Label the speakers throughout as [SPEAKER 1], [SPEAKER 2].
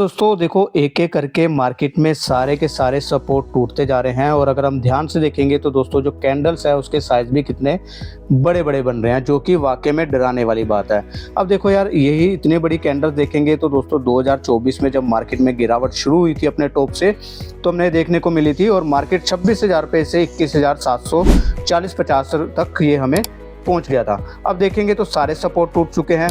[SPEAKER 1] दोस्तों देखो, एक-एक करके मार्केट में सारे के सारे सपोर्ट टूटते जा रहे हैं और अगर हम ध्यान से देखेंगे तो दोस्तों जो कैंडल्स है उसके साइज़ भी कितने बड़े-बड़े बन रहे हैं, जो कि वाक़ई में डराने वाली बात है। अब देखो यार, यही इतनी बड़ी कैंडल्स देखेंगे तो दोस्तों 2024 में जब मार्केट में गिरावट शुरू हुई थी अपने टॉप से, तो हमें देखने को मिली थी और मार्केट 26,000 रुपए से 21,740-50 तक ये हमें पहुँच गया था। अब देखेंगे तो सारे सपोर्ट टूट चुके हैं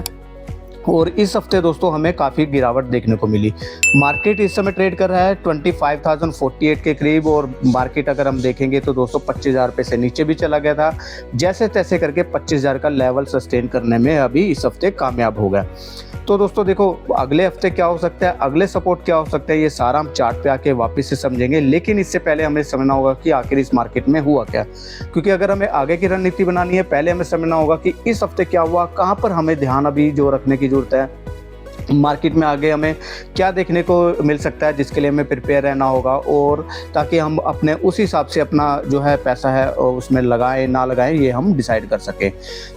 [SPEAKER 1] और इस हफ्ते दोस्तों हमें काफ़ी गिरावट देखने को मिली। मार्केट इस समय ट्रेड कर रहा है 25,048 के करीब और मार्केट अगर हम देखेंगे तो दोस्तों 25,000 रुपये से नीचे भी चला गया था। जैसे तैसे करके 25,000 का लेवल सस्टेन करने में अभी इस हफ्ते कामयाब हो गया। तो दोस्तों देखो, अगले हफ्ते क्या हो सकता है, अगले सपोर्ट क्या हो सकता है, ये सारा हम चार्ट पे आके वापस से समझेंगे। लेकिन इससे पहले हमें समझना होगा कि आखिर इस मार्केट में हुआ क्या, क्योंकि अगर हमें आगे की रणनीति बनानी है, पहले हमें समझना होगा कि इस हफ्ते क्या हुआ, कहाँ पर हमें ध्यान अभी जो रखने की जरूरत है। मार्केट में आगे हमें क्या देखने को मिल सकता है, जिसके लिए हमें प्रिपेयर रहना होगा और ताकि हम अपने उस हिसाब से अपना जो है पैसा है उसमें लगाएं ना लगाएं, ये हम डिसाइड कर सकें।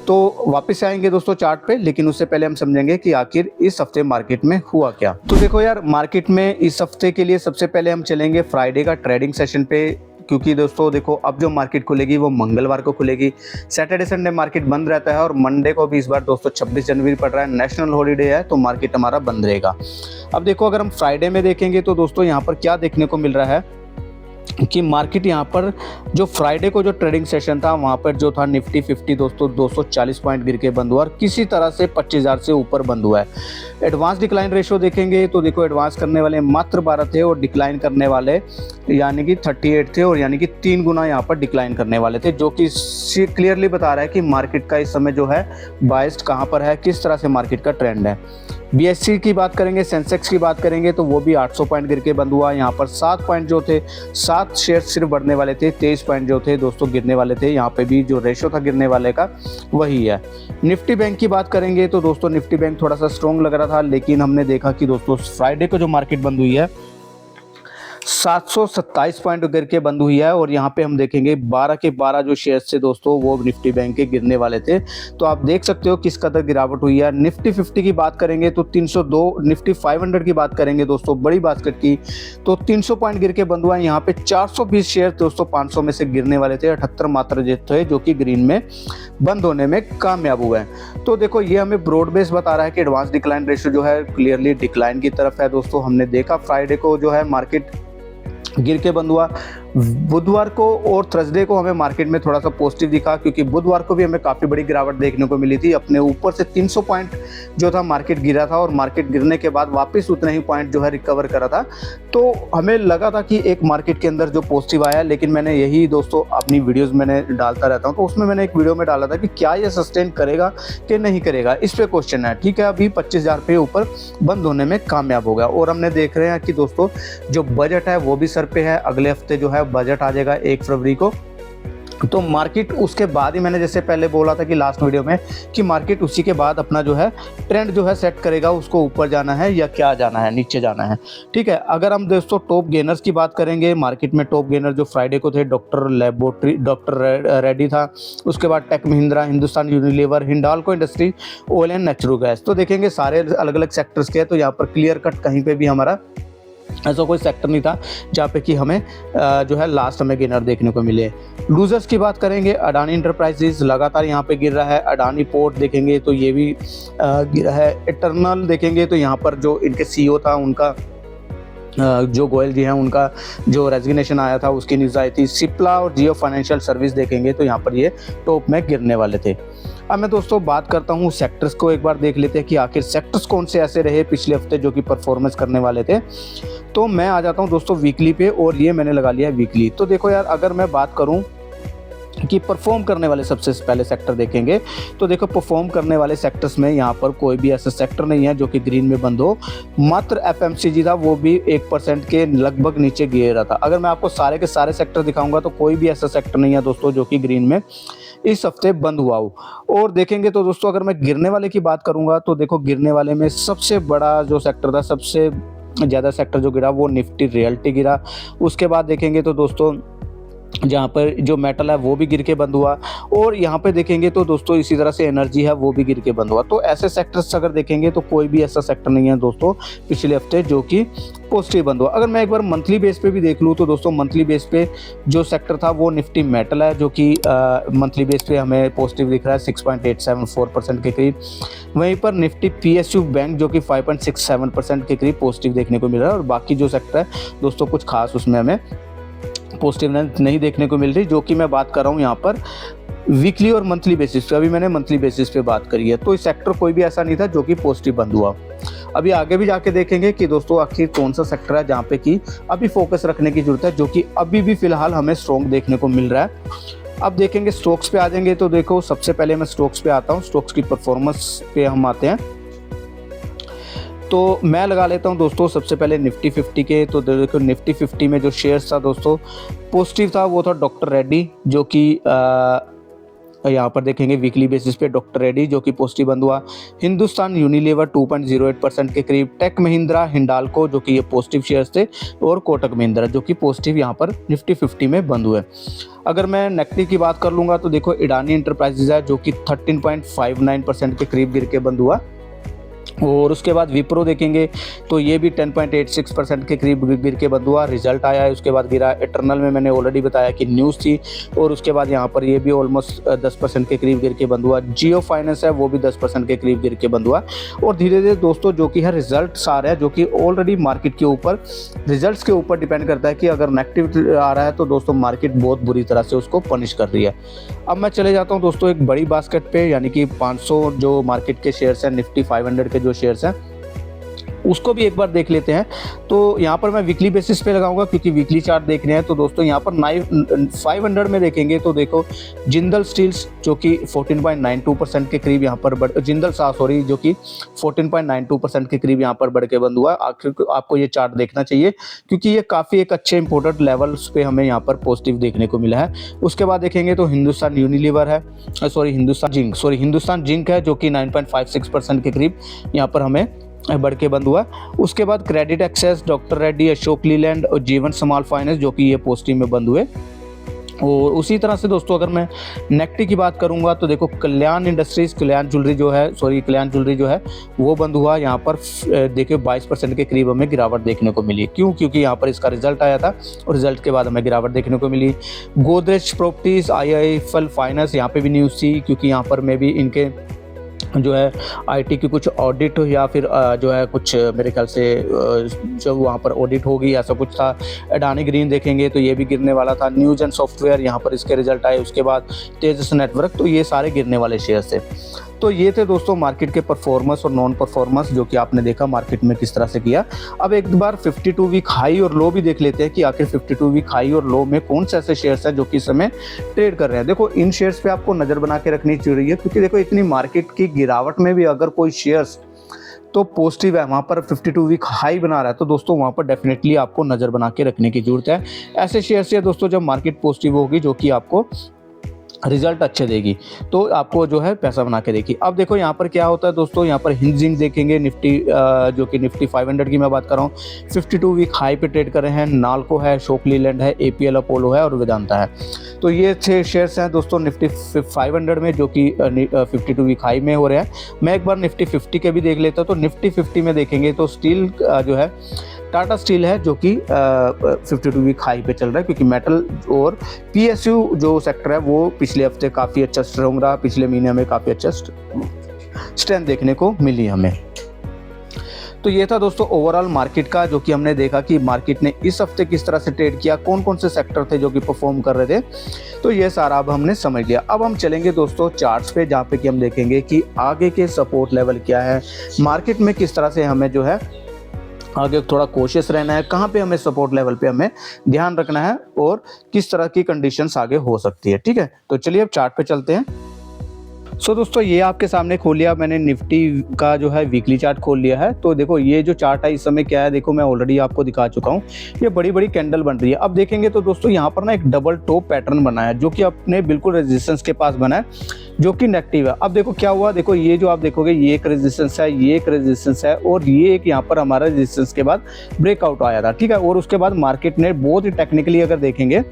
[SPEAKER 1] तो वापस से आएंगे दोस्तों चार्ट पे, लेकिन उससे पहले हम समझेंगे कि आखिर इस हफ्ते मार्केट में हुआ क्या। तो देखो यार, मार्केट में इस हफ्ते के लिए सबसे पहले हम चलेंगे फ्राइडे का ट्रेडिंग सेशन पे, क्योंकि दोस्तों देखो, अब जो मार्केट खुलेगी वो मंगलवार को खुलेगी। सैटरडे संडे मार्केट बंद रहता है और मंडे को भी इस बार दोस्तों 26 जनवरी पड़ रहा है, नेशनल हॉलीडे है, तो मार्केट हमारा बंद रहेगा। अब देखो, अगर हम फ्राइडे में देखेंगे तो दोस्तों यहाँ पर क्या देखने को मिल रहा है कि मार्केट यहाँ पर जो फ्राइडे को जो ट्रेडिंग सेशन था वहाँ पर जो था निफ्टी 50 दोस्तों 240 पॉइंट गिर के बंद हुआ और किसी तरह से 25,000 से ऊपर बंद हुआ है। एडवांस डिक्लाइन रेशो देखेंगे तो देखो, एडवांस करने वाले मात्र 12 थे और डिक्लाइन करने वाले यानी कि 38 थे और यानी कि 3 गुना यहाँ पर डिक्लाइन करने वाले थे, जो कि क्लियरली बता रहा है कि मार्केट का इस समय जो है बायस्ड कहाँ पर है, किस तरह से मार्केट का ट्रेंड है। BSE की बात करेंगे, सेंसेक्स की बात करेंगे तो वो भी 800 पॉइंट गिर के बंद हुआ। यहाँ पर 7 पॉइंट जो थे, 7 शेयर सिर्फ बढ़ने वाले थे, 23 पॉइंट जो थे दोस्तों गिरने वाले थे। यहाँ पे भी जो रेशो था गिरने वाले का वही है। निफ्टी बैंक की बात करेंगे तो दोस्तों निफ्टी बैंक थोड़ा सा स्ट्रॉन्ग लग रहा था, लेकिन हमने देखा कि दोस्तों फ्राइडे को जो मार्केट बंद हुई है 727 पॉइंट गिर के बंद हुई है और यहाँ पे हम देखेंगे 12 के 12 जो शेयर्स थे दोस्तों वो निफ्टी बैंक के गिरने वाले थे। तो आप देख सकते हो किस कदर गिरावट हुई है। निफ्टी 50 की बात करेंगे तो 302, निफ्टी 500 की बात करेंगे दोस्तों बड़ी बास्केट की तो 300 पॉइंट गिर के बंद हुआ है। यहाँ पे 420 शेयर दोस्तों 500 में से गिरने वाले थे, 78 मात्र थे जो कि ग्रीन में बंद होने में कामयाब हुए हैं। तो देखो, ये हमें ब्रॉड बेस बता रहा है कि एडवांस डिक्लाइन रेशियो जो है क्लियरली डिक्लाइन की तरफ है। दोस्तों हमने देखा फ्राइडे को जो है मार्केट गिर के बंद हुआ। बुधवार को और थर्सडे को हमें मार्केट में थोड़ा सा पॉजिटिव दिखा, क्योंकि बुधवार को भी हमें काफ़ी बड़ी गिरावट देखने को मिली थी। अपने ऊपर से 300 पॉइंट जो था मार्केट गिरा था और मार्केट गिरने के बाद वापस उतने ही पॉइंट जो है रिकवर करा था। तो हमें लगा था कि एक मार्केट के अंदर जो पॉजिटिव आया, लेकिन मैंने यही दोस्तों अपनी वीडियोज़ मैंने डालता रहता हूँ, तो उसमें मैंने एक वीडियो में डाला था कि क्या ये सस्टेन करेगा कि नहीं करेगा, इस पर क्वेश्चन है। ठीक है, अभी 25,000 पे ऊपर बंद होने में कामयाब हो गया और हमने देख रहे हैं कि दोस्तों जो बजट है वो भी सर पे है। अगले हफ्ते जो है बजट आ जाएगा 1 फरवरी को, तो मार्केट उसके बाद ही, मैंने जैसे पहले बोला था कि लास्ट वीडियो में, कि मार्केट उसी के बाद अपना जो है ट्रेंड जो है सेट करेगा, उसको ऊपर जाना है या क्या जाना है, नीचे जाना है। ठीक है, अगर हम दोस्तों टॉप गेनर्स की बात करेंगे, मार्केट में टॉप गेनर जो फ्राइडे को थे डॉक्टर रेड्डी था, उसके बाद tech Mahindra, Hindustan Unilever, Hindalco industry, oil and natural gas. तो देखेंगे सारे अलग अलग सेक्टर्स के, तो यहाँ पर क्लियर कट कहीं पर भी हमारा ऐसा कोई सेक्टर नहीं था जहाँ पे कि हमें जो है लास्ट में गेनर देखने को मिले। लूजर्स की बात करेंगे, अडानी इंटरप्राइजेज लगातार यहाँ पे गिर रहा है। अडानी पोर्ट देखेंगे तो ये भी गिरा है। इटर्नल देखेंगे तो यहाँ पर जो इनके CEO था उनका जो गोयल जी हैं उनका जो रेजिग्नेशन आया था उसकी न्यूज़ आई थी। सिप्ला और जियो फाइनेंशियल सर्विस देखेंगे तो यहाँ पर ये टॉप में गिरने वाले थे। अब मैं दोस्तों बात करता हूँ सेक्टर्स को, एक बार देख लेते हैं कि आखिर सेक्टर्स कौन से ऐसे रहे पिछले हफ्ते जो कि परफॉर्मेंस करने वाले थे। तो मैं आ जाता हूँ दोस्तों वीकली पे और ये मैंने लगा लिया है वीकली। तो देखो यार, अगर मैं बात करूँ कि परफॉर्म करने वाले सबसे पहले सेक्टर देखेंगे तो देखो, परफॉर्म करने वाले सेक्टर्स में यहाँ पर कोई भी ऐसा सेक्टर नहीं है जो कि ग्रीन में बंद हो। मात्र FMCG था, वो भी 1% के लगभग नीचे गिर रहा था। अगर मैं आपको सारे के सारे सेक्टर दिखाऊंगा तो कोई भी ऐसा सेक्टर नहीं है दोस्तों जो कि ग्रीन में इस हफ्ते बंद हुआ हो। और देखेंगे तो दोस्तों, अगर मैं गिरने वाले की बात करूंगा तो देखो, गिरने वाले में सबसे बड़ा जो सेक्टर था, सबसे ज़्यादा सेक्टर जो गिरा वो निफ्टी रियल्टी गिरा। उसके बाद देखेंगे तो दोस्तों जहाँ पर जो मेटल है वो भी गिर के बंद हुआ, और यहाँ पे देखेंगे तो दोस्तों इसी तरह से एनर्जी है वो भी गिर के बंद हुआ। तो ऐसे सेक्टर्स अगर देखेंगे तो कोई भी ऐसा सेक्टर नहीं है दोस्तों पिछले हफ्ते जो कि पॉजिटिव बंद हुआ। अगर मैं एक बार मंथली बेस पे भी देख लूँ तो दोस्तों मंथली बेस पे जो सेक्टर था वो निफ्टी मेटल है, जो कि मंथली बेस पे हमें पॉजिटिव दिख रहा है 6.874% के करीब। वहीं पर निफ्टी पीएसयू बैंक जो कि 5.67% के करीब पॉजिटिव देखने को मिल रहा है, और बाकी जो सेक्टर है दोस्तों कुछ खास उसमें हमें पॉजिटिवनेस नहीं देखने को मिल रही, जो कि मैं बात कर रहा हूँ यहाँ पर वीकली और मंथली बेसिस पे। अभी मैंने मंथली बेसिस पे बात करी है, तो इस सेक्टर कोई भी ऐसा नहीं था जो कि पॉजिटिव बंद हुआ। अभी आगे भी जाके देखेंगे कि दोस्तों आखिर कौन सा सेक्टर है जहाँ पे कि अभी फोकस रखने की जरूरत है, जो कि अभी भी फिलहाल हमें स्ट्रॉन्ग देखने को मिल रहा है। अब देखेंगे स्टॉक्स पे आ जाएंगे, तो देखो सबसे पहले मैं स्टॉक्स पे आता हूँ, स्टॉक्स की परफॉर्मेंस पे हम आते हैं। तो मैं लगा लेता हूं दोस्तों सबसे पहले निफ्टी 50 के। तो देखो निफ्टी 50 में जो शेयर्स था दोस्तों पॉजिटिव था वो था डॉक्टर रेड्डी, जो कि यहाँ पर देखेंगे वीकली बेसिस पे डॉक्टर रेड्डी जो कि पॉजिटिव बंद हुआ। हिंदुस्तान यूनिलीवर 2.08% के करीब। टेक महिंद्रा हिंडाल्को जो कि ये पॉजिटिव शेयर्स थे, और कोटक महिंद्रा जो कि पॉजिटिव यहाँ पर निफ्टी 50 में बंद हुए। अगर मैं नेगेटिव की बात कर लूँगा तो देखो इडानी इंटरप्राइजेज है जो कि 13.59% के करीब गिर के बंद हुआ। और उसके बाद विप्रो देखेंगे तो ये भी 10.86% के करीब गिर के बंद हुआ। रिजल्ट आया है उसके बाद गिरा। इटर्नल में मैंने ऑलरेडी बताया कि न्यूज़ थी, और उसके बाद यहाँ पर ये भी ऑलमोस्ट 10% के करीब गिर के बंद हुआ। जियो फाइनेंस है वो भी 10% के करीब गिर के बंद हुआ। और धीरे धीरे दोस्तों जो कि है रिजल्ट आ रहा है, जो कि ऑलरेडी मार्केट के ऊपर रिजल्ट्स के ऊपर डिपेंड करता है कि अगर नेगेटिव आ रहा है तो दोस्तों मार्केट बहुत बुरी तरह से उसको पनिश कर रही है। अब मैं चले जाता हूँ दोस्तों एक बड़ी बास्केट पे, यानी कि 500 जो मार्केट के शेयर्स हैं, निफ्टी 500 के जो शेयर्स हैं उसको भी एक बार देख लेते हैं। तो यहाँ पर मैं वीकली बेसिस पे लगाऊंगा क्योंकि वीकली चार्ट देखने हैं। तो दोस्तों यहाँ पर 500 में देखेंगे तो देखो जिंदल स्टील्स जो कि 14.92% के करीब यहाँ पर जिंदल साह सॉरी जो कि 14.92% के करीब यहाँ पर बढ़ के बंद हुआ। आखिर आपको ये चार्ट देखना चाहिए क्योंकि ये काफ़ी एक अच्छे इंपोर्टेंट लेवल्स पे हमें यहाँ पर पॉजिटिव देखने को मिला है। उसके बाद देखेंगे तो हिंदुस्तान यूनिलीवर है, हिंदुस्तान जिंक है जो कि 9.56% के करीब यहाँ पर हमें बढ़ के बंद हुआ। उसके बाद credit access, doctor Reddy, Ashok Leyland और जीवन स्मॉल फाइनेंस जो कि ये पॉजिटिव में बंद हुए। और उसी तरह से दोस्तों अगर मैं नेगेटिव की बात करूंगा तो देखो कल्याण इंडस्ट्रीज, कल्याण ज्वेलरी जो है वो बंद हुआ। यहाँ पर देखिए 22% के करीब हमें गिरावट देखने को मिली। क्यों? क्योंकि यहाँ पर इसका रिजल्ट आया था और रिजल्ट के बाद हमें गिरावट देखने को मिली। गोदरेज प्रॉपर्टीज, IIFL फाइनेंस यहाँ पे भी न्यूज़ थी क्योंकि यहाँ पर मैं भी इनके जो है IT की कुछ ऑडिट या फिर जो है कुछ मेरे ख्याल से जो वहाँ पर ऑडिट होगी ऐसा कुछ था। अडानी ग्रीन देखेंगे तो ये भी गिरने वाला था। न्यूज़ एंड सॉफ्टवेयर यहाँ पर इसके रिजल्ट आए। उसके बाद तेजस नेटवर्क, तो ये सारे गिरने वाले शेयर्स थे। तो ये थे दोस्तों मार्केट के परफॉर्मेंस और नॉन परफॉर्मेंस जो कि आपने देखा मार्केट में किस तरह से किया। अब एक बार 52 वीक हाई और लो भी देख लेते हैं कि आखिर 52 वीक हाई और लो में कौन से ऐसे शेयर्स हैं जो कि इस समय ट्रेड कर रहे हैं। देखो इन शेयर्स पे आपको नज़र बना के रखनी चाहिए क्योंकि देखो इतनी मार्केट की गिरावट में भी अगर कोई शेयर्स तो पॉजिटिव है, वहाँ पर 52 वीक हाई बना रहा है, तो दोस्तों वहाँ पर डेफिनेटली आपको नज़र बना के रखने की जरूरत है। ऐसे शेयर्स है दोस्तों जब मार्केट पॉजिटिव होगी जो कि आपको रिजल्ट अच्छे देगी तो आपको जो है पैसा बना के देगी। अब देखो यहाँ पर क्या होता है दोस्तों, यहाँ पर हिंद जिंक देखेंगे निफ्टी जो कि निफ्टी 500 की मैं बात कर रहा हूँ 52 वीक हाई पे ट्रेड कर रहे हैं। नाल्को है, अशोक लीलैंड है, APL अपोलो है और वेदांता है। तो ये 6 शेयर्स हैं दोस्तों निफ्टी 500 में जो कि 52 वीक हाई में हो रहे हैं। मैं एक बार निफ्टी 50 के भी देख लेता हूँ। तो निफ्टी 50 में देखेंगे तो स्टील जो है टाटा स्टील है जो कि 52 वीक हाई पे चल रहा है क्योंकि मेटल और PSU जो सेक्टर है वो पिछले हफ्ते काफ़ी अच्छा स्ट्रॉन्ग रहा। पिछले महीने में काफ़ी अच्छा स्ट्रेंथ देखने को मिली हमें। तो ये था दोस्तों ओवरऑल मार्केट का जो कि हमने देखा कि मार्केट ने इस हफ्ते किस तरह से ट्रेड किया, कौन कौन से सेक्टर थे जो कि परफॉर्म कर रहे थे। तो ये सारा अब हमने समझ लिया। अब हम चलेंगे दोस्तों चार्ट्स पे जहाँ पे कि हम देखेंगे कि आगे के सपोर्ट लेवल क्या है, मार्केट में किस तरह से हमें जो है आगे थोड़ा कोशिश रहना है, कहाँ पे हमें सपोर्ट लेवल पे हमें ध्यान रखना है और किस तरह की कंडीशंस आगे हो सकती है। ठीक है, तो चलिए अब चार्ट पे चलते हैं। सो दोस्तों ये आपके सामने खोल लिया मैंने निफ्टी का जो है वीकली चार्ट खोल लिया है। तो देखो ये जो चार्ट है इस समय क्या है, देखो मैं ऑलरेडी आपको दिखा चुका हूँ, ये बड़ी बड़ी कैंडल बन रही है। अब देखेंगे तो दोस्तों यहाँ पर ना एक डबल टॉप पैटर्न बना है जो कि अपने बिल्कुल रेजिस्टेंस के पास बना है जो कि नेगेटिव है। अब देखो क्या हुआ, देखो ये जो आप देखोगे ये एक रेजिस्टेंस है, ये एक रेजिस्टेंस है और ये एक यहाँ पर हमारा रेजिस्टेंस के बाद ब्रेकआउट आया था। ठीक है, और उसके बाद मार्केट ने बहुत ही टेक्निकली अगर देखेंगे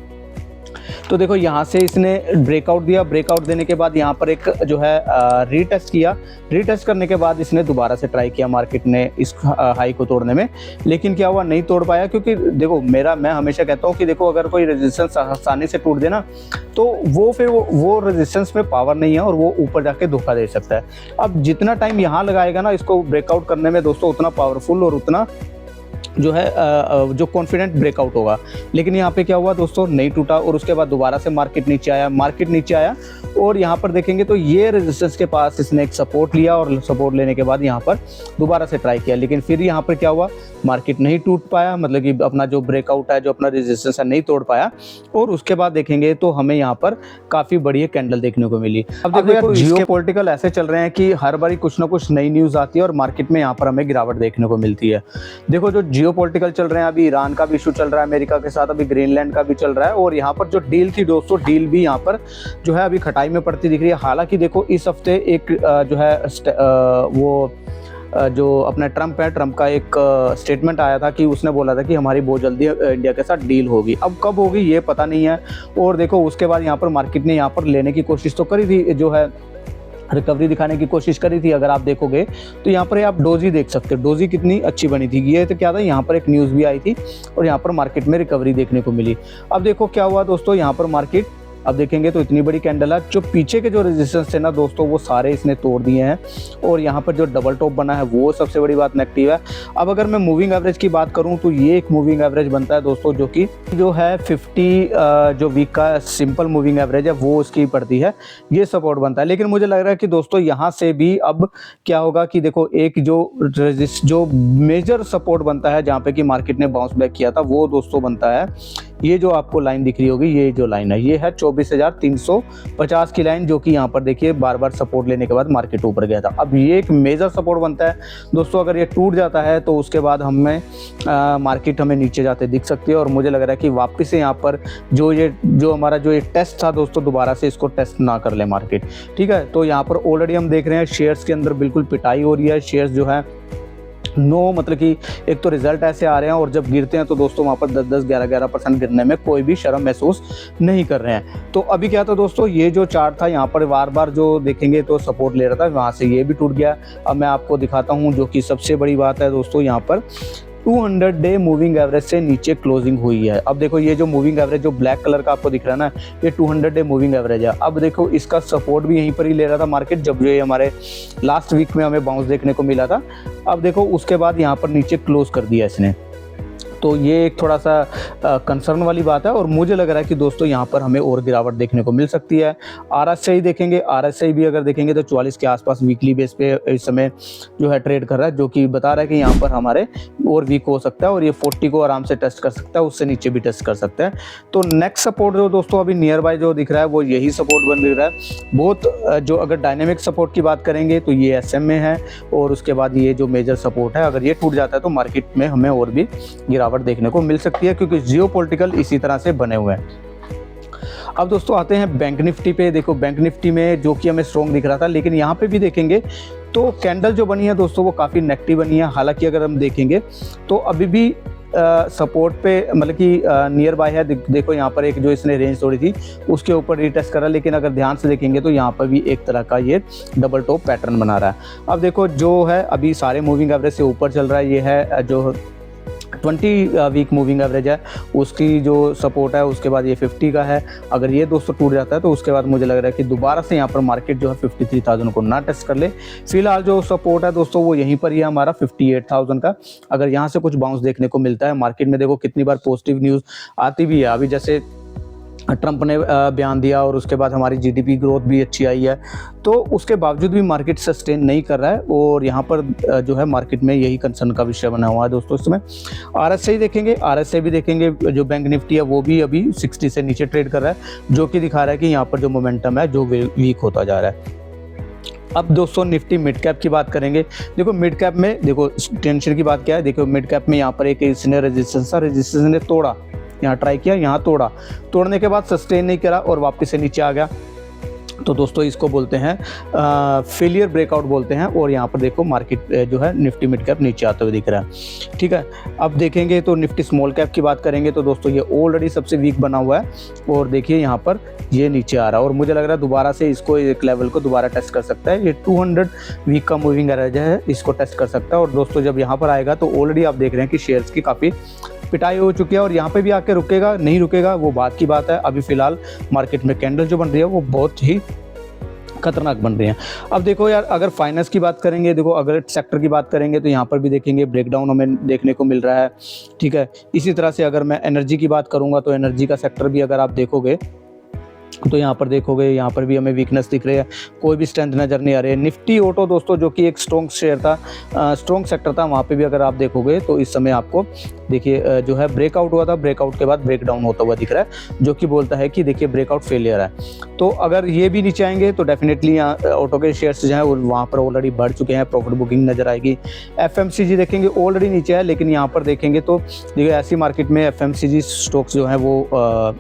[SPEAKER 1] तो देखो यहाँ से इसने ब्रेकआउट दिया, ब्रेकआउट देने के बाद यहाँ पर एक जो है रीटेस्ट किया, रीटेस्ट करने के बाद इसने दोबारा से ट्राई किया मार्केट ने इस हाई को तोड़ने में, लेकिन क्या हुआ, नहीं तोड़ पाया। क्योंकि देखो मैं हमेशा कहता हूँ कि देखो अगर कोई रेजिस्टेंस आसानी से टूट देना तो वो फिर वो रेजिस्टेंस में पावर नहीं है और वो ऊपर जाके धोखा दे सकता है। अब जितना टाइम यहाँ लगाएगा ना इसको ब्रेकआउट करने में दोस्तों, उतना पावरफुल और उतना जो है जो कॉन्फिडेंट ब्रेकआउट होगा। लेकिन यहाँ पे क्या हुआ दोस्तों, नहीं टूटा और उसके बाद दोबारा से मार्केट नीचे आया और यहाँ पर देखेंगे तो ये रेजिस्टेंस के पास इसने एक सपोर्ट लिया और सपोर्ट लेने के बाद यहाँ पर दोबारा से ट्राई किया, लेकिन फिर यहाँ पर क्या हुआ, मार्केट नहीं टूट पाया, मतलब कि अपना जो ब्रेकआउट है, जो अपना रेजिस्टेंस है, नहीं तोड़ पाया। और उसके बाद देखेंगे तो हमें यहाँ पर काफ़ी बढ़िया कैंडल देखने को मिली। अब देखो यार, जियोपॉलिटिकल ऐसे चल रहे हैं कि हर बारी कुछ ना कुछ नई न्यूज़ आती है और मार्केट में यहाँ पर हमें गिरावट देखने को मिलती है। देखो जो जियोपॉलिटिकल चल रहे हैं, अभी ईरान का भी इशू चल रहा है अमेरिका के साथ, अभी ग्रीनलैंड का भी चल रहा है, और यहाँ पर जो डील थी दोस्तों, डील भी यहाँ पर जो है अभी खटाई में पड़ती दिख रही है। हालांकि देखो इस हफ्ते एक जो है वो जो अपना ट्रम्प है, ट्रम्प का एक स्टेटमेंट आया था कि उसने बोला था कि हमारी बहुत जल्दी इंडिया के साथ डील होगी। अब कब होगी ये पता नहीं है। और देखो उसके बाद यहाँ पर मार्केट ने यहाँ पर लेने की कोशिश तो करी थी, जो है रिकवरी दिखाने की कोशिश करी थी। अगर आप देखोगे तो यहाँ पर आप डोजी देख सकते हो, डोजी कितनी अच्छी बनी थी। ये तो क्या था, यहाँ पर एक न्यूज़ भी आई थी और यहाँ पर मार्केट में रिकवरी देखने को मिली। अब देखो क्या हुआ दोस्तों, यहाँ पर मार्केट अब देखेंगे तो इतनी बड़ी कैंडल है, जो पीछे के जो रेजिस्टेंस थे ना दोस्तों, वो सारे इसने तोड़ दिए हैं और यहाँ पर जो डबल टॉप बना है वो सबसे बड़ी बात नेगेटिव है। अब अगर मैं मूविंग एवरेज की बात करूँ तो ये एक मूविंग एवरेज बनता है दोस्तों, जो है 50 जो वीक का सिंपल मूविंग एवरेज है वो उसकी पड़ती है, ये सपोर्ट बनता है। लेकिन मुझे लग रहा है कि दोस्तों यहाँ से भी अब क्या होगा कि देखो एक जो मेजर सपोर्ट बनता है जहाँ पे कि मार्केट ने बाउंस बैक किया था, वो दोस्तों बनता है ये जो आपको लाइन दिख रही होगी, ये जो लाइन है ये है 24,350 की लाइन, जो कि यहाँ पर देखिए बार बार सपोर्ट लेने के बाद मार्केट ऊपर गया था। अब ये एक मेजर सपोर्ट बनता है दोस्तों, अगर ये टूट जाता है तो उसके बाद मार्केट हमें नीचे जाते दिख सकती है। और मुझे लग रहा है कि वापस से यहाँ पर जो हमारा ये टेस्ट था दोस्तों, दोबारा से इसको टेस्ट ना कर ले मार्केट, ठीक है। तो यहाँ पर ऑलरेडी हम देख रहे हैं शेयर्स के अंदर बिल्कुल पिटाई हो रही है, शेयर्स जो है मतलब कि एक तो रिजल्ट ऐसे आ रहे हैं और जब गिरते हैं तो दोस्तों वहाँ पर 10-10, 11-11% गिरने में कोई भी शर्म महसूस नहीं कर रहे हैं। तो अभी क्या था दोस्तों, ये जो चार्ट था यहाँ पर बार बार जो देखेंगे तो सपोर्ट ले रहा था, वहाँ से ये भी टूट गया। अब मैं आपको दिखाता हूँ जो कि सबसे बड़ी बात है दोस्तों, यहाँ पर 200 डे मूविंग एवरेज से नीचे क्लोजिंग हुई है। अब देखो ये जो मूविंग एवरेज जो ब्लैक कलर का आपको दिख रहा है ना, ये 200 डे मूविंग एवरेज है। अब देखो इसका सपोर्ट भी यहीं पर ही ले रहा था मार्केट, जब ये हमारे लास्ट वीक में हमें बाउंस देखने को मिला था। अब देखो उसके बाद यहाँ पर नीचे क्लोज कर दिया इसने, तो ये एक थोड़ा सा कंसर्न वाली बात है। और मुझे लग रहा है कि दोस्तों यहाँ पर हमें और गिरावट देखने को मिल सकती है। RSI देखेंगे, RSI भी अगर देखेंगे तो 44 के आसपास वीकली बेस पे इस समय जो है ट्रेड कर रहा है, जो कि बता रहा है कि यहाँ पर हमारे और वीक हो सकता है और ये 40 को आराम से टेस्ट कर सकता है, उससे नीचे भी टेस्ट कर सकता है। तो नेक्स्ट सपोर्ट जो दोस्तों अभी नियर बाय जो दिख रहा है वो यही सपोर्ट बन रहा है बहुत। जो अगर डायनेमिक सपोर्ट की बात करेंगे तो ये SM में है, और उसके बाद ये जो मेजर सपोर्ट है, अगर ये टूट जाता है तो मार्केट में हमें और भी गिरावट देखने को मिल सकती है, क्योंकि जियोपॉलिटिकल इसी तरह से बने हुए हैं। अब दोस्तों आते हैं बैंक निफ्टी पे। देखो बैंक निफ्टी में जो कि हमें स्ट्रॉन्ग दिख रहा था, लेकिन यहाँ पे भी देखेंगे तो कैंडल जो बनी है दोस्तों वो काफ़ी नेगेटिव बनी है। हालांकि अगर हम देखेंगे तो अभी भी सपोर्ट पे मतलब कि नियर बाय है। देखो यहाँ पर एक जो इसने रेंज तोड़ी थी उसके ऊपर रीटेस्ट करा, लेकिन अगर ध्यान से देखेंगे तो यहाँ पर भी एक तरह का ये डबल टॉप पैटर्न बना रहा है। अब देखो जो है अभी सारे मूविंग एवरेज से ऊपर चल रहा है, ये है जो 20 वीक मूविंग एवरेज है, उसकी जो सपोर्ट है, उसके बाद ये 50 का है। अगर ये दोस्तों टूट जाता है तो उसके बाद मुझे लग रहा है कि दोबारा से यहाँ पर मार्केट जो है 53,000 को ना टेस्ट कर ले। फिलहाल जो सपोर्ट है दोस्तों वो यहीं पर ही है हमारा 58,000 का। अगर यहाँ से कुछ बाउंस देखने को मिलता है मार्केट में, देखो कितनी बार पॉजिटिव न्यूज़ आती भी है। अभी जैसे ट्रंप ने बयान दिया और उसके बाद हमारी GDP ग्रोथ भी अच्छी आई है, तो उसके बावजूद भी मार्केट सस्टेन नहीं कर रहा है और यहाँ पर जो है मार्केट में यही कंसर्न का विषय बना हुआ है दोस्तों। इसमें RSI देखेंगे, RSI भी देखेंगे, जो बैंक निफ्टी है वो भी अभी 60 से नीचे ट्रेड कर रहा है, जो कि दिखा रहा है कि यहाँ पर जो मोमेंटम है जो वीक होता जा रहा है। अब दोस्तों निफ्टी मिड कैप की बात करेंगे। देखो मिड कैप में देखो टेंशन की बात क्या है, देखो मिड कैप में यहाँ पर एक इसने रेजिस्टेंस ने तोड़ा, यहाँ ट्राई किया, यहाँ तोड़ने के बाद सस्टेन नहीं करा और वापस से नीचे आ गया। तो दोस्तों इसको बोलते हैं फेलियर ब्रेकआउट बोलते हैं। और यहाँ पर देखो मार्केट जो है निफ्टी मिड कैप नीचे आते हुए दिख रहा है, ठीक है। अब देखेंगे तो निफ्टी स्मॉल कैप की बात करेंगे तो दोस्तों ये ऑलरेडी सबसे वीक बना हुआ है और देखिए यहाँ पर ये नीचे आ रहा है और मुझे लग रहा है दोबारा से इसको एक लेवल को दोबारा टेस्ट कर सकता है। ये 200 वीक का मूविंग एवरेज है, इसको टेस्ट कर सकता है। और दोस्तों जब यहाँ पर आएगा तो ऑलरेडी आप देख रहे हैं कि शेयर्स की काफ़ी पिटाई हो चुकी है और यहाँ पे भी आके रुकेगा नहीं रुकेगा वो बात की बात है। अभी फिलहाल मार्केट में कैंडल जो बन रही है वो बहुत ही खतरनाक बन रही हैं। अब देखो यार, अगर फाइनेंस की बात करेंगे, देखो अगर सेक्टर की बात करेंगे तो यहाँ पर भी देखेंगे ब्रेकडाउन हमें देखने को मिल रहा है, ठीक है। इसी तरह से अगर मैं एनर्जी की बात करूँगा तो एनर्जी का सेक्टर भी अगर आप देखोगे तो यहाँ पर देखोगे यहाँ पर भी हमें वीकनेस दिख रही है, कोई भी स्ट्रेंथ नज़र नहीं आ रही है। निफ्टी ऑटो दोस्तों जो कि एक स्ट्रॉन्ग शेयर था, स्ट्रॉन्ग सेक्टर था, वहाँ पे भी अगर आप देखोगे तो इस समय आपको देखिए जो है ब्रेकआउट हुआ था, ब्रेकआउट के बाद ब्रेकडाउन होता हुआ दिख रहा है, जो कि बोलता है कि देखिए ब्रेकआउट फेलियर है। तो अगर ये भी नीचे आएंगे तो डेफिनेटली यहाँ ऑटो के शेयर्स जो हैं वहाँ पर ऑलरेडी बढ़ चुके हैं, प्रॉफिट बुकिंग नज़र आएगी। FMCG देखेंगे ऑलरेडी नीचे है, लेकिन यहाँ पर देखेंगे तो देखिए ऐसी मार्केट में FMCG स्टॉक्स जो हैं वो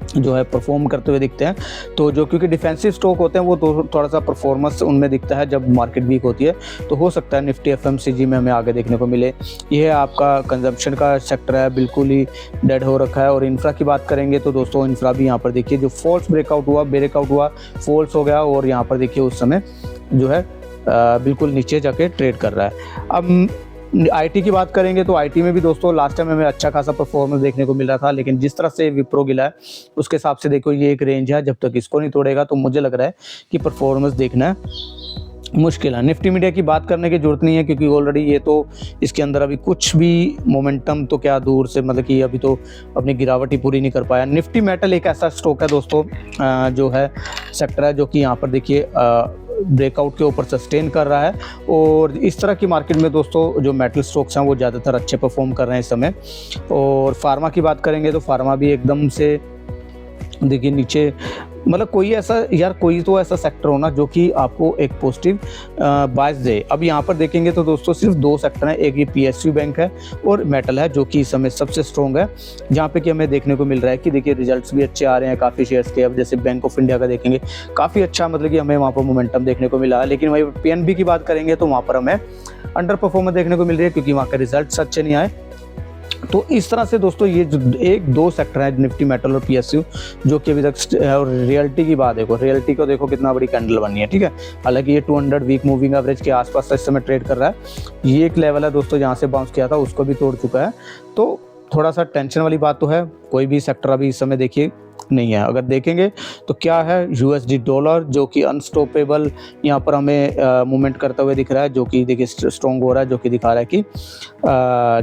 [SPEAKER 1] जो है परफॉर्म करते हुए दिखते हैं। तो जो क्योंकि डिफेंसिव स्टॉक होते हैं वो थोड़ा सा परफॉर्मेंस उनमें दिखता है जब मार्केट वीक होती है, तो हो सकता है निफ्टी FMCG में हमें आगे देखने को मिले। ये आपका कंजम्पशन का सेक्टर है, बिल्कुल ही डेड हो रखा है। और इंफ्रा की बात करेंगे तो दोस्तों इंफ्रा भी यहाँ पर देखिए जो फॉल्स ब्रेकआउट हुआ फॉल्स हो गया और यहाँ पर देखिए उस समय जो है बिल्कुल नीचे जाके ट्रेड कर रहा है। अब आईटी की बात करेंगे तो आईटी में भी दोस्तों लास्ट टाइम हमें अच्छा खासा परफॉर्मेंस देखने को मिल रहा था, लेकिन जिस तरह से विप्रो गिला है उसके हिसाब से देखो ये एक रेंज है, जब तक इसको नहीं तोड़ेगा तो मुझे लग रहा है कि परफॉर्मेंस देखना है मुश्किल है। निफ्टी मीडिया की बात करने की जरूरत नहीं है क्योंकि ऑलरेडी ये तो इसके अंदर अभी कुछ भी मोमेंटम तो क्या दूर से, मतलब कि अभी तो अपनी गिरावट ही पूरी नहीं कर पाया। निफ्टी मेटल एक ऐसा स्टॉक है दोस्तों जो है सेक्टर है जो कि यहाँ पर देखिए ब्रेकआउट के ऊपर सस्टेन कर रहा है। और इस तरह की मार्केट में दोस्तों जो मेटल स्टॉक्स हैं वो ज़्यादातर अच्छे परफॉर्म कर रहे हैं इस समय। और फार्मा की बात करेंगे तो फार्मा भी एकदम से देखिए नीचे, मतलब कोई तो ऐसा सेक्टर हो ना जो कि आपको एक पॉजिटिव बायस दे। अब यहाँ पर देखेंगे तो दोस्तों सिर्फ दो सेक्टर हैं, एक ये PSU बैंक है और मेटल है जो कि इस समय सबसे स्ट्रॉन्ग है, जहाँ पे कि हमें देखने को मिल रहा है कि देखिए रिजल्ट्स भी अच्छे आ रहे हैं काफ़ी शेयर्स के। अब जैसे बैंक ऑफ इंडिया का देखेंगे काफ़ी अच्छा, मतलब कि हमें वहाँ पर मोमेंटम देखने को मिला है। लेकिन वहीं PNB की बात करेंगे तो वहाँ पर हमें अंडर परफॉर्मेंस देखने को मिल रही है क्योंकि वहाँ के रिजल्ट अच्छे नहीं आए। तो इस तरह से दोस्तों ये जो एक दो सेक्टर है निफ्टी मेटल और PSU जो कि अभी तक। और रियलिटी की बात देखो, रियलिटी को देखो कितना बड़ी कैंडल बनी है, ठीक है। हालांकि ये 200 वीक मूविंग एवरेज के आसपास इस समय ट्रेड कर रहा है। ये एक लेवल है दोस्तों जहाँ से बाउंस किया था उसको भी तोड़ चुका है, तो थोड़ा सा टेंशन वाली बात तो है। कोई भी सेक्टर अभी इस समय देखिए नहीं है। अगर देखेंगे तो क्या है USD डॉलर जो कि अनस्टॉपेबल यहाँ पर हमें मूवमेंट करता हुए दिख रहा है, जो कि देखिए स्ट्रॉन्ग हो रहा है, जो कि दिखा रहा है कि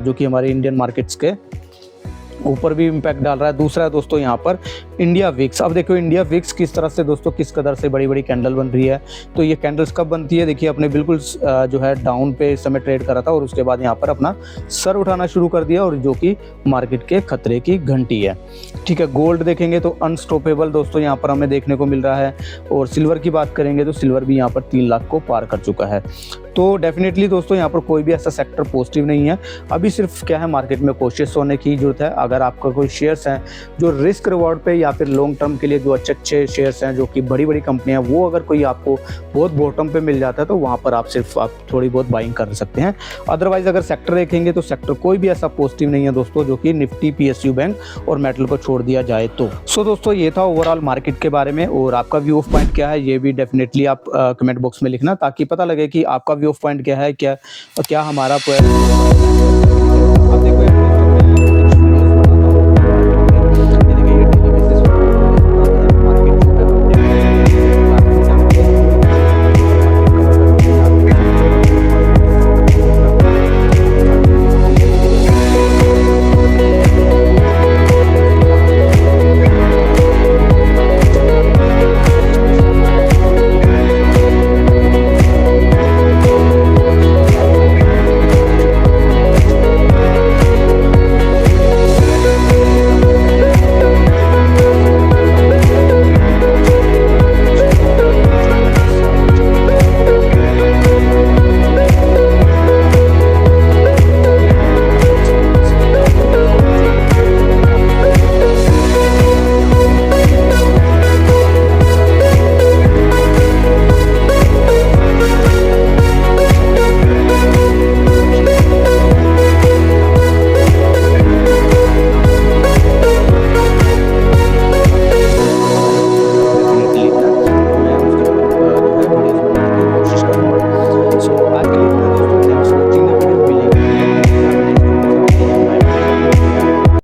[SPEAKER 1] जो कि हमारे इंडियन मार्केट्स के ऊपर भी इम्पैक्ट डाल रहा है। दूसरा है दोस्तों यहाँ पर इंडिया विक्स। अब देखो इंडिया विक्स किस तरह से दोस्तों किस कदर से बड़ी बड़ी कैंडल बन रही है। तो ये कैंडल्स कब बनती है, देखिए अपने बिल्कुल जो है डाउन पे इस समय ट्रेड कर रहा था और उसके बाद यहाँ पर अपना सर उठाना शुरू कर दिया, और जो कि मार्केट के खतरे की घंटी है, ठीक है। गोल्ड देखेंगे तो अनस्टॉपेबल दोस्तों यहाँ पर हमें देखने को मिल रहा है। और सिल्वर की बात करेंगे तो सिल्वर भी यहाँ पर 3 लाख को पार कर चुका है। तो डेफिनेटली दोस्तों यहाँ पर कोई भी ऐसा सेक्टर पॉजिटिव नहीं है। अभी सिर्फ क्या है, मार्केट में कोशिश होने की जरूरत है। अगर आपका कोई शेयर्स हैं जो रिस्क रिवॉर्ड पे या फिर लॉन्ग टर्म के लिए जो अच्छे शेयर्स हैं जो कि बड़ी बड़ी कंपनियां, वो अगर कोई आपको बहुत बॉटम पे मिल जाता है तो वहाँ पर आप थोड़ी बहुत बाइंग कर सकते हैं। अदरवाइज अगर सेक्टर देखेंगे तो सेक्टर कोई भी ऐसा पॉजिटिव नहीं है दोस्तों जो कि निफ्टी PSU बैंक और मेटल को छोड़ दिया जाए तो। सो दोस्तों ये था ओवरऑल मार्केट के बारे में, और आपका व्यू ऑफ पॉइंट क्या है ये भी डेफिनेटली आप कमेंट बॉक्स में लिखना, ताकि पता लगे कि आपका व्यू ऑफ पॉइंट क्या है, क्या हमारा। अब देखो